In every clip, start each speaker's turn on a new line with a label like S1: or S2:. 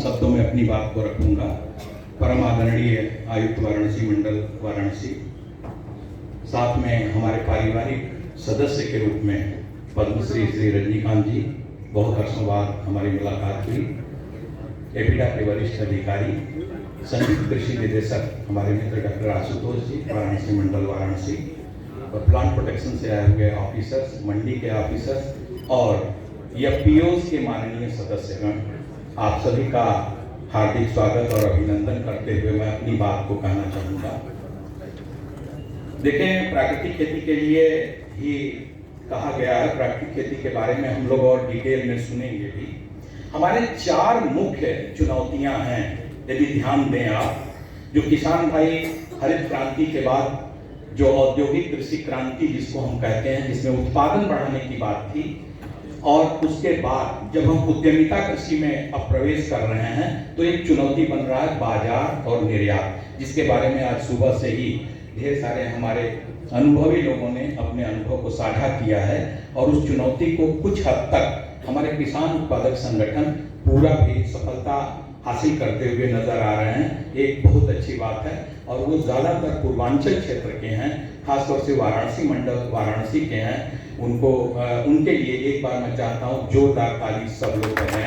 S1: शब्दों में अपनी बात को रखूंगा। परम आदरणीय आयुक्त वाराणसी मंडल वाराणसी, साथ में हमारे पारिवारिक सदस्य के रूप में पद्मश्री श्री रजनीकांत जी, बहुत वर्षों बाद हमारी मुलाकात हुई। एपीडा के वरिष्ठ अधिकारी, संयुक्त कृषि निदेशक हमारे मित्र डॉक्टर आशुतोष जी, वाराणसी मंडल वाराणसी, और प्लांट प्रोटेक्शन से आए हुए ऑफिसर्स, मंडी के ऑफिसर्स और एफपीओज के माननीय सदस्यगण, आप सभी का हार्दिक स्वागत और अभिनंदन करते हुए मैं अपनी बात को कहना चाहूँगा। देखें, प्राकृतिक खेती के लिए ही कहा गया है, प्राकृतिक खेती के बारे में हम लोग और डिटेल में सुनेंगे भी। हमारे 4 मुख्य चुनौतियां हैं, यदि ध्यान दें आप। जो किसान भाई हरित क्रांति के बाद जो औद्योगिक कृषि क्रांति जिसको हम कहते हैं, जिसमें उत्पादन बढ़ाने की बात थी, और उसके बाद जब हम उद्यमिता कृषि में अब प्रवेश कर रहे हैं, तो एक चुनौती बन रहा है बाजार और निर्यात, जिसके बारे में आज सुबह से ही ढेर सारे हमारे अनुभवी लोगों ने अपने अनुभव को साझा किया है। और उस चुनौती को कुछ हद तक हमारे किसान उत्पादक संगठन पूरा भी सफलता हासिल करते हुए नजर आ रहे हैं। एक बहुत अच्छी बात है, और वो ज़्यादातर पूर्वांचल क्षेत्र के हैं, खासतौर से वाराणसी मंडल वाराणसी के हैं। उनके लिए एक बार मैं चाहता हूँ जोरदार ताली सब लोग करें।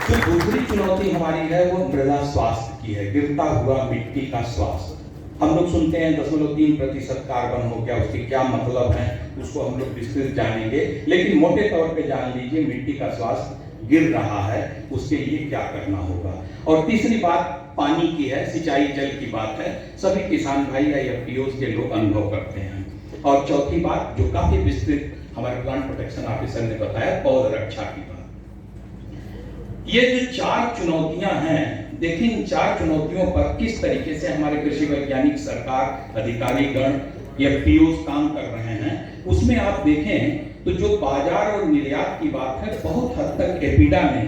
S1: जो दूसरी चुनौती हमारी है वो मृदा स्वास्थ्य की है, गिरता हुआ मिट्टी का स्वास्थ्य। हम लोग सुनते हैं 0.3% कार्बन हो गया, उसके क्या मतलब है उसको हम लोग विस्तृत जानेंगे, लेकिन मोटे तौर पे जान लीजिए मिट्टी का स्वास्थ्य गिर रहा है, उसके लिए क्या करना होगा। और तीसरी बात पानी की है, सिंचाई जल की बात है, सभी किसान भाई या एफपीओज के लोग अनुभव करते हैं। और चौथी बात जो काफी विस्तृत हमारे प्लांट प्रोटेक्शन ऑफिसर ने बताया, पौध रक्षा की बात। ये जो 4 चुनौतियां हैं, देखिए इन 4 चुनौतियों पर किस तरीके से हमारे कृषि वैज्ञानिक, सरकार, अधिकारीगण, एफपीओज काम कर रहे हैं, उसमें आप देखें तो जो बाजार और निर्यात की बात है, बहुत हद तक एपीडा ने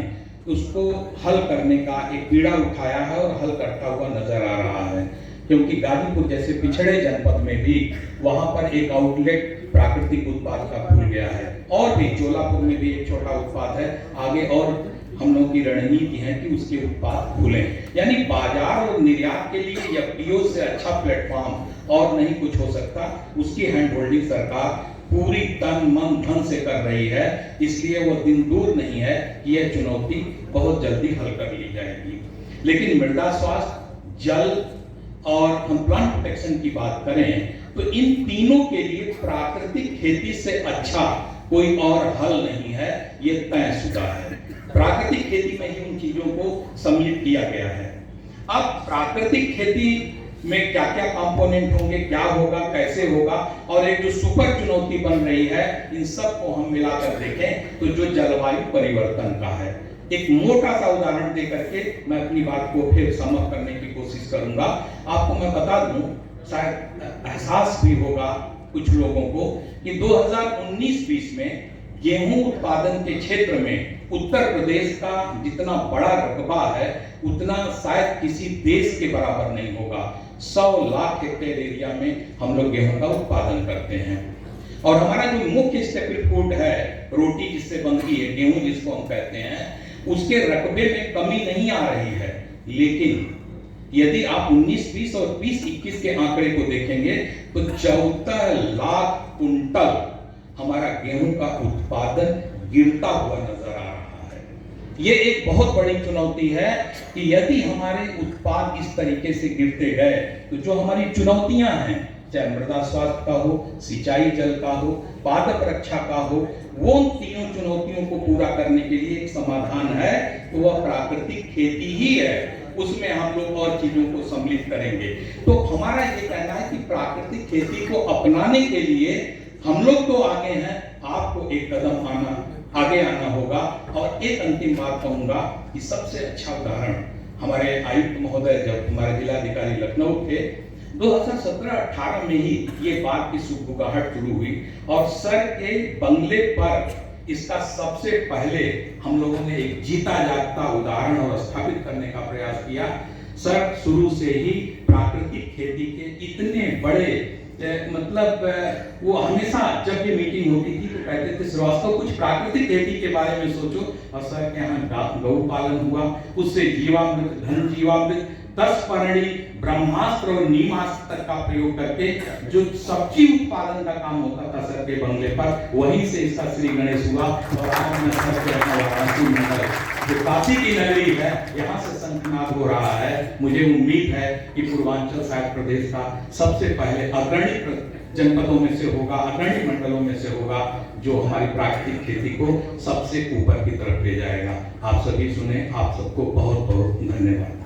S1: उसको हल करने का एक बीड़ा उठाया है और हल करता हुआ नजर आ रहा है। क्योंकि गाजीपुर जैसे पिछड़े जनपद में भी वहां पर एक आउटलेट प्राकृतिक उत्पाद का खुल गया है, और भी चोलापुर में भी एक छोटा उत्पाद है, आगे और हम लोगों की रणनीति है कि उसके उत्पाद खुले। यानी बाजार और निर्यात के लिए एफपीओ से अच्छा प्लेटफॉर्म और नहीं कुछ हो सकता। उसकी हैंड होल्डिंग सरकार पूरी तन मन धन से कर रही है, इसलिए वो दिन दूर नहीं है कि यह चुनौती बहुत जल्दी हल कर ली जाएगी। लेकिन मृदा स्वास्थ्य, जल और हम प्लांट प्रोटेक्शन की बात करें तो इन तीनों के लिए प्राकृतिक खेती से अच्छा कोई और हल नहीं है, ये तयशुदा है। प्राकृतिक खेती में ही उन चीजों को सम्मिलित किया गया है। अब प्राकृतिक खेती में क्या क्या कंपोनेंट होंगे, क्या होगा, कैसे होगा, और एक जो सुपर चुनौती बन रही है, इन सब को हम मिलाकर देखें तो जो जलवायु परिवर्तन का है। एक मोटा सा उदाहरण देकर के मैं अपनी बात को फिर समझ करने की कोशिश करूंगा। आपको मैं बता दूं, शायद एहसास भी होगा कुछ लोगों को कि 2019-20 में गेहूं उत्पादन के क्षेत्र में उत्तर प्रदेश का जितना बड़ा रकबा है, उतना शायद किसी देश के बराबर नहीं होगा। 100 लाख हेक्टेयर एरिया में हम लोग गेहूं का उत्पादन करते हैं। और हमारा जो मुख्य स्टेपल फूड है, रोटी जिससे बनती है, गेहूं जिसको हम कहते हैं, उसके रकबे में कमी नहीं आ रही है। लेकिन यदि आप 19-20 और 20-21 के आंकड़े को देखेंगे तो 14 लाख कुंटल हमारा गेहूं का उत्पादन गिरता हुआ नजर आ रहा है। ये एक बहुत बड़ी चुनौती है कि यदि हमारे उत्पाद इस तरीके से गिरते गए तो जो हमारी चुनौतियां हैं, चाहे मृदा स्वास्थ्य का हो, सिंचाई जल का हो, पादप रक्षा का हो, वो तीनों चुनौतियों को पूरा करने के लिए एक समाधान है, तो वह प्राकृतिक खेती ही है। उसमें हम लोग और चीजों को सम्मिलित करेंगे। तो हमारा ये कहना है कि प्राकृतिक खेती को अपनाने के लिए हम लोग तो आगे हैं, आपको एक कदम आगे आना होगा। और एक अंतिम बात कहूंगा कि सबसे अच्छा उदाहरण हमारे आयुक्त महोदय जब हमारे जिलाधिकारी लखनऊ थे, 2017-18 में ही ये बात की सुगबुगाहट शुरू हुई, और सर के बंगले पर इसका सबसे पहले हम लोगों ने एक जीता जागता उदाहरण और स्थापित करने का प्रयास किया। सर शुरू से ही प्राकृतिक खेती के इतने बड़े मतलब वो हमेशा जब ये मीटिंग होती थी तो कहते थे श्रीवास्तव कुछ प्राकृतिक खेती के बारे में सोचो। और सर के यहाँ गौ पालन हुआ, उससे जीवामृत, घन जीवामृत, 10 परणी, ब्रह्मास्त्र और नीमास्त्र तक का प्रयोग करके जो सब्जी उत्पादन का काम होता था सर के बंगले पर, वहीं से इसका श्री गणेश हुआ। और आज मैं सर के वाराणसी मंडल जो काशी की नगरी है, यहाँ से शंखनाद हो रहा है। मुझे उम्मीद है कि पूर्वांचल साहित्य प्रदेश का सबसे पहले अग्रणी जनपदों में से होगा, अग्रणी मंडलों में से होगा, जो हमारी प्राकृतिक खेती को सबसे ऊपर की तरफ ले जाएगा। आप सभी सुने, आप सबको बहुत बहुत धन्यवाद।